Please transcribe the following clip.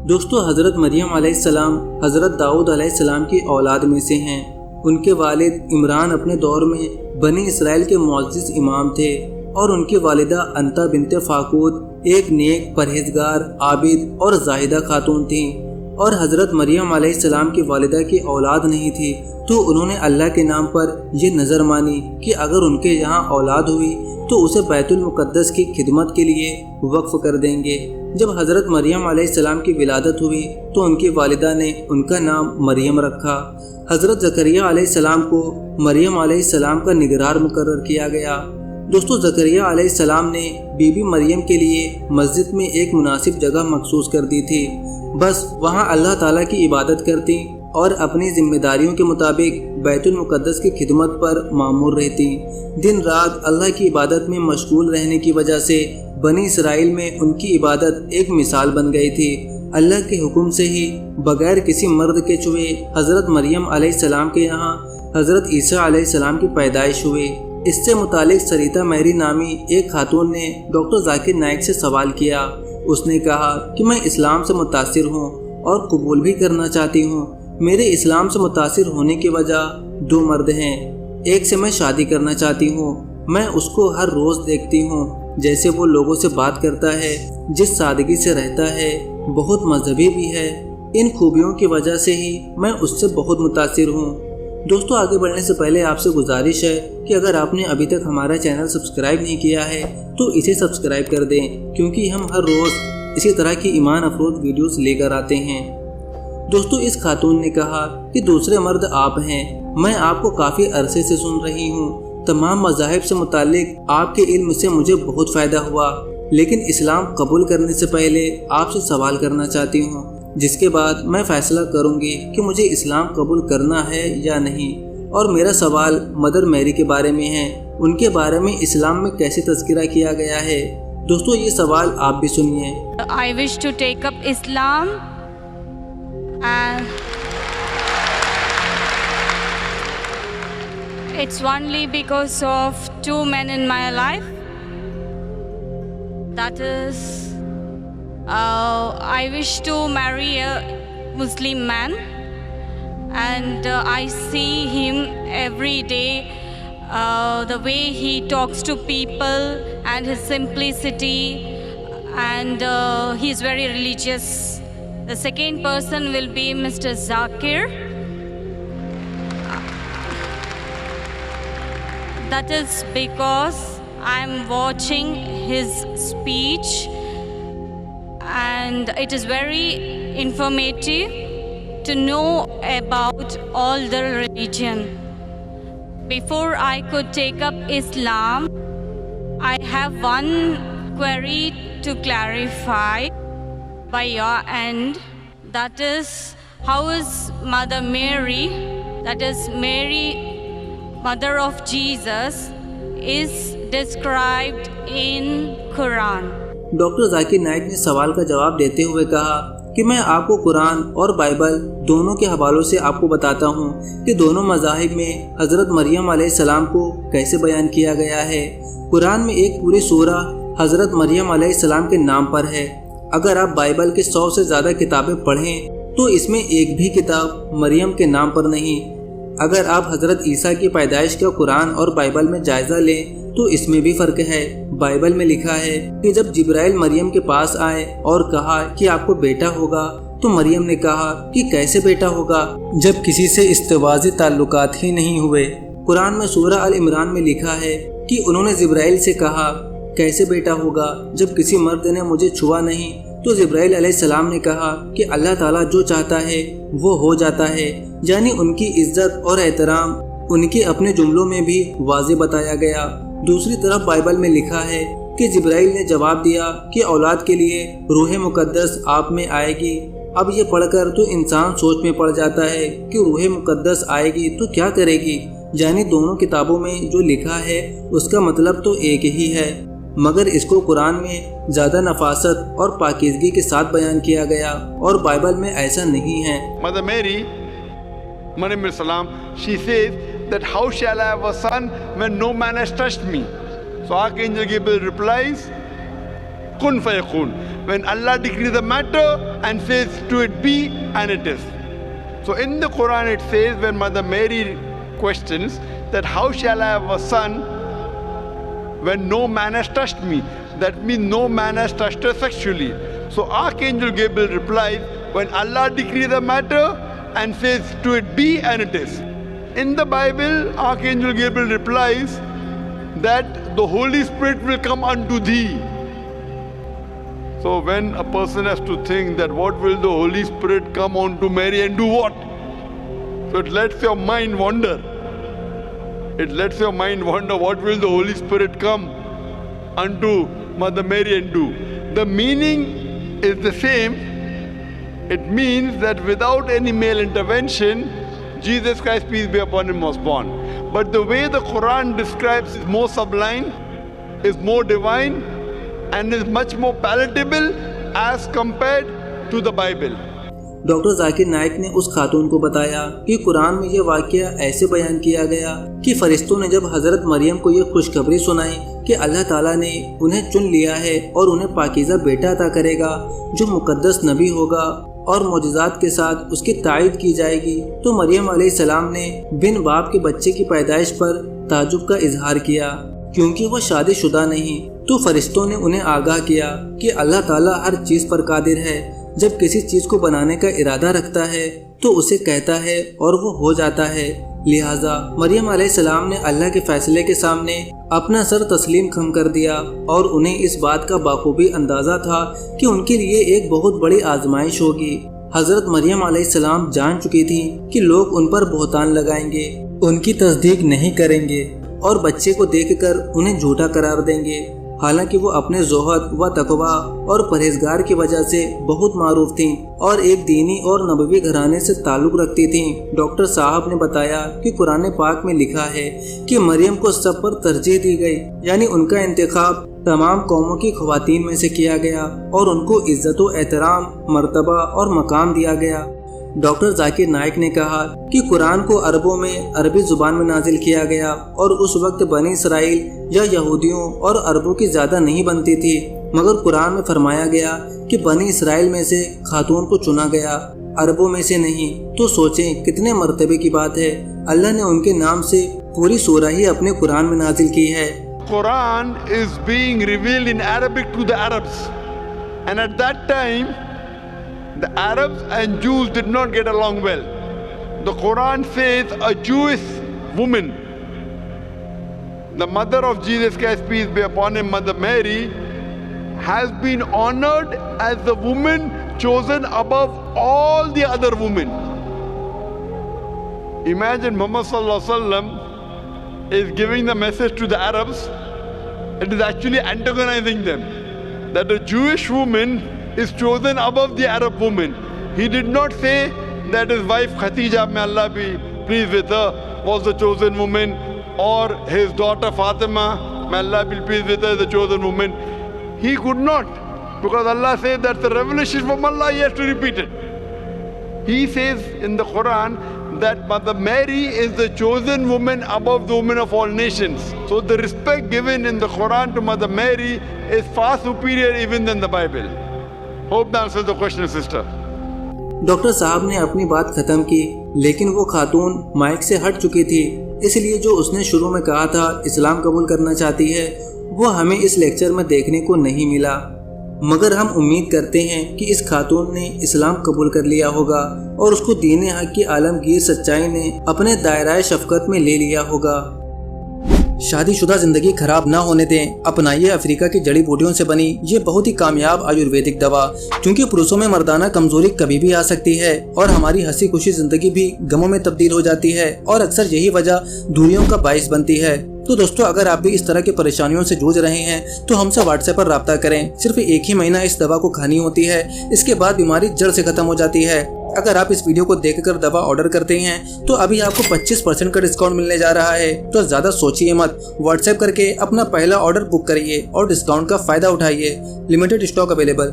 دوستو حضرت مریم علیہ السلام حضرت داؤد علیہ السلام کی اولاد میں سے ہیں۔ ان کے والد عمران اپنے دور میں بنی اسرائیل کے معزز امام تھے اور ان کی والدہ انتا بنت فاقود ایک نیک، پرہیزگار، عابد اور زاہدہ خاتون تھیں، اور حضرت مریم علیہ السلام کی والدہ کی اولاد نہیں تھی، تو انہوں نے اللہ کے نام پر یہ نظر مانی کہ اگر ان کے یہاں اولاد ہوئی تو اسے بیت المقدس کی خدمت کے لیے وقف کر دیں گے۔ جب حضرت مریم علیہ السلام کی ولادت ہوئی تو ان کی والدہ نے ان کا نام مریم رکھا۔ حضرت زکریہ علیہ السلام کو مریم علیہ السلام کا نگران مقرر کیا گیا۔ دوستو زکریہ علیہ السلام نے بی بی مریم کے لیے مسجد میں ایک مناسب جگہ مخصوص کر دی تھی، بس وہاں اللہ تعالیٰ کی عبادت کرتی اور اپنی ذمہ داریوں کے مطابق بیت المقدس کی خدمت پر مامور رہتی۔ دن رات اللہ کی عبادت میں مشغول رہنے کی وجہ سے بنی اسرائیل میں ان کی عبادت ایک مثال بن گئی تھی۔ اللہ کے حکم سے ہی بغیر کسی مرد کے چھوئے حضرت مریم علیہ السلام کے یہاں حضرت عیسیٰ علیہ السلام کی پیدائش ہوئی۔ اس سے متعلق سریتا میری نامی ایک خاتون نے ڈاکٹر ذاکر نائک سے سوال کیا۔ اس نے کہا کہ میں اسلام سے متاثر ہوں اور قبول بھی کرنا چاہتی ہوں۔ میرے اسلام سے متاثر ہونے کی وجہ 2 مرد ہیں۔ ایک سے میں شادی کرنا چاہتی ہوں۔ میں اس کو ہر روز دیکھتی ہوں، جیسے وہ لوگوں سے بات کرتا ہے، جس سادگی سے رہتا ہے، بہت مذہبی بھی ہے۔ ان خوبیوں کی وجہ سے ہی میں اس سے بہت متاثر ہوں۔ دوستو آگے بڑھنے سے پہلے آپ سے گزارش ہے کہ اگر آپ نے ابھی تک ہمارا چینل سبسکرائب نہیں کیا ہے تو اسے سبسکرائب کر دیں، کیونکہ ہم ہر روز اسی طرح کی ایمان افروز ویڈیوز لے کر آتے ہیں۔ دوستو اس خاتون نے کہا کہ دوسرے مرد آپ ہیں۔ میں آپ کو کافی عرصے سے سن رہی ہوں۔ تمام مذاہب سے متعلق آپ کے علم سے مجھے بہت فائدہ ہوا، لیکن اسلام قبول کرنے سے پہلے آپ سے سوال کرنا چاہتی ہوں، جس کے بعد میں فیصلہ کروں گی کہ مجھے اسلام قبول کرنا ہے یا نہیں۔ اور میرا سوال مدر میری کے بارے میں ہے۔ ان کے بارے میں اسلام میں کیسے تذکرہ کیا گیا ہے؟ دوستو یہ سوال آپ بھی سنیے۔ I wish to take up Islam and it's only because of 2 men in my life. That is, I wish to marry a Muslim man, and I see him every day, the way he talks to people and his simplicity, and he is very religious. The second person will be Mr. Zakir. That is because I am watching his speech and it is very informative to know about all the religion. Before I could take up Islam, I have one query to clarify by your end. That is, how is Mother Mary, that is Mary, Mother of Jesus, is described in Quran. Doctor Zakir Naik نے سوال کا جواب دیتے ہوئے کہا کہ میں آپ کو قرآن اور بائبل دونوں کے حوالوں سے آپ کو بتاتا ہوں کہ دونوں مذاہب میں حضرت مریم علیہ السلام کو کیسے بیان کیا گیا ہے۔ قرآن میں ایک پوری سورہ حضرت مریم علیہ السلام کے نام پر ہے۔ اگر آپ بائبل کے 100 سے زیادہ کتابیں پڑھیں تو اس میں ایک بھی کتاب مریم کے نام پر نہیں۔ اگر آپ حضرت عیسیٰ کی پیدائش کا قرآن اور بائبل میں جائزہ لیں تو اس میں بھی فرق ہے۔ بائبل میں لکھا ہے کہ جب جبرائیل مریم کے پاس آئے اور کہا کہ آپ کو بیٹا ہوگا تو مریم نے کہا کہ کیسے بیٹا ہوگا جب کسی سے استواضی تعلقات ہی نہیں ہوئے۔ قرآن میں سورہ ال عمران میں لکھا ہے کہ انہوں نے جبرائیل سے کہا کیسے بیٹا ہوگا جب کسی مرد نے مجھے چھوا نہیں، تو جبرائیل علیہ السلام نے کہا کہ اللہ تعالیٰ جو چاہتا ہے وہ ہو جاتا ہے، یعنی ان کی عزت اور احترام ان کے اپنے جملوں میں بھی واضح بتایا گیا۔ دوسری طرف بائبل میں لکھا ہے کہ جبرائیل نے جواب دیا کہ اولاد کے لیے روح مقدس آپ میں آئے گی۔ اب یہ پڑھ کر تو انسان سوچ میں پڑ جاتا ہے کہ روح مقدس آئے گی تو کیا کرے گی، یعنی دونوں کتابوں میں جو لکھا ہے اس کا مطلب تو ایک ہی ہے، مگر اس کو قرآن میں زیادہ نفاست اور پاکیزگی کے ساتھ بیان کیا گیا اور بائبل میں ایسا نہیں ہے۔ Mother Mary, Maryam salam, she says that how shall I have a son when no man has touched me? So Archangel Gabriel replies, Kun fayakun. when Allah decrees a matter and says to it be, and it is. So in the Quran it says, when Mother Mary questions that how shall I have a son when no man has touched me? That means no man has touched her sexually. So Archangel Gabriel replies, when Allah decrees a matter and says to it be, and it is. In the Bible, Archangel Gabriel replies that the Holy Spirit will come unto thee. So when a person has to think that what will the Holy Spirit come unto Mary and do what? So it lets your mind wander. It lets your mind wonder, what will the Holy Spirit come unto Mother Mary and do? The meaning is the same. It means that without any male intervention, Jesus Christ, peace be upon him, was born. But the way the Quran describes is more sublime, is more divine, and is much more palatable as compared to the Bible. Doctor Zakir Naik نے اس خاتون کو بتایا کہ قرآن میں یہ واقعہ ایسے بیان کیا گیا کہ فرشتوں نے جب حضرت مریم کو یہ خوشخبری سنائی کہ اللہ تعالیٰ نے انہیں چن لیا ہے اور انہیں پاکیزہ بیٹا عطا کرے گا جو مقدس نبی ہوگا اور معجزات کے ساتھ اس کی تائید کی جائے گی، تو مریم علیہ السلام نے بن باپ کے بچے کی پیدائش پر تعجب کا اظہار کیا کیونکہ وہ شادی شدہ نہیں۔ تو فرشتوں نے انہیں آگاہ کیا کہ اللہ تعالیٰ ہر چیز پر قادر ہے، جب کسی چیز کو بنانے کا ارادہ رکھتا ہے تو اسے کہتا ہے اور وہ ہو جاتا ہے۔ لہٰذا مریم علیہ السلام نے اللہ کے فیصلے کے سامنے اپنا سر تسلیم خم کر دیا، اور انہیں اس بات کا بخوبی اندازہ تھا کہ ان کے لیے ایک بہت بڑی آزمائش ہوگی۔ حضرت مریم علیہ السلام جان چکی تھی کہ لوگ ان پر بہتان لگائیں گے، ان کی تصدیق نہیں کریں گے اور بچے کو دیکھ کر انہیں جھوٹا قرار دیں گے۔ حالانکہ وہ اپنے زہد و تقوی اور پرہیزگار کی وجہ سے بہت معروف تھیں اور ایک دینی اور نبوی گھرانے سے تعلق رکھتی تھیں۔ ڈاکٹر صاحب نے بتایا کہ قرآن پاک میں لکھا ہے کہ مریم کو سب پر ترجیح دی گئی، یعنی ان کا انتخاب تمام قوموں کی خواتین میں سے کیا گیا اور ان کو عزت و احترام، مرتبہ اور مقام دیا گیا۔ ڈاکٹر ذاکر نائک نے کہا کہ قرآن کو عربوں میں عربی زبان میں نازل کیا گیا اور اس وقت بنی اسرائیل یا یہودیوں اور عربوں کی زیادہ نہیں بنتی تھی، مگر قرآن میں فرمایا گیا کہ بنی اسرائیل میں سے خاتون کو چنا گیا، عربوں میں سے نہیں۔ تو سوچیں کتنے مرتبے کی بات ہے، اللہ نے ان کے نام سے پوری سورہ ہی اپنے قرآن میں نازل کی ہے۔ Quran is being revealed in Arabic to the Arabs, and at that time the Arabs and Jews did not get along well. The Quran says a Jewish woman, the mother of Jesus Christ, peace be upon him, Mother Mary, has been honored as the woman chosen above all the other women. Imagine Muhammad sallallahu alaihi wasallam is giving the message to the Arabs. It is actually antagonizing them, that a Jewish woman is chosen above the Arab woman. He did not say that his wife Khadija, may Allah be pleased with her, was the chosen woman, or his daughter Fatima, may Allah be pleased with her, the chosen woman. He could not, because Allah says that's the revelation from Allah, he has to repeat it. He says in the Quran that Mother Mary is the chosen woman above the women of all nations. So the respect given in the Quran to Mother Mary is far superior even than the Bible. Hope that answers the question, sister. Doctor صاحب نے اپنی بات ختم کی، لیکن وہ خاتون mic سے ہٹ چکی تھی، اس لیے جو اس نے شروع میں کہا تھا اسلام قبول کرنا چاہتی ہے وہ ہمیں اس لیکچر میں دیکھنے کو نہیں ملا، مگر ہم امید کرتے ہیں کہ اس خاتون نے اسلام قبول کر لیا ہوگا اور اس کو دین حق کی عالمگیر سچائی نے اپنے دائرہ شفقت میں لے لیا ہوگا۔ شادی شدہ زندگی خراب نہ ہونے دیں، اپنائیے افریقہ کی جڑی بوٹیوں سے بنی یہ بہت ہی کامیاب آیورویدک دوا، کیونکہ پروسوں میں مردانہ کمزوری کبھی بھی آ سکتی ہے اور ہماری ہنسی خوشی زندگی بھی غموں میں تبدیل ہو جاتی ہے، اور اکثر یہی وجہ دوریوں کا باعث بنتی ہے۔ تو دوستو، اگر آپ بھی اس طرح کی پریشانیوں سے جوجھ رہے ہیں تو ہم سے واٹس ایپ پر رابطہ کریں۔ صرف ایک ہی مہینہ اس دوا کو کھانی ہوتی ہے، اس کے بعد بیماری جڑ سے ختم ہو جاتی ہے۔ اگر آپ اس ویڈیو کو دیکھ کر دوا آرڈر کرتے ہیں تو ابھی آپ کو 25% کا ڈسکاؤنٹ ملنے جا رہا ہے، تو زیادہ سوچیے مت، واٹس ایپ کر کے اپنا پہلا آرڈر بک کریے اور ڈسکاؤنٹ کا فائدہ اٹھائیے۔ Limited stock available.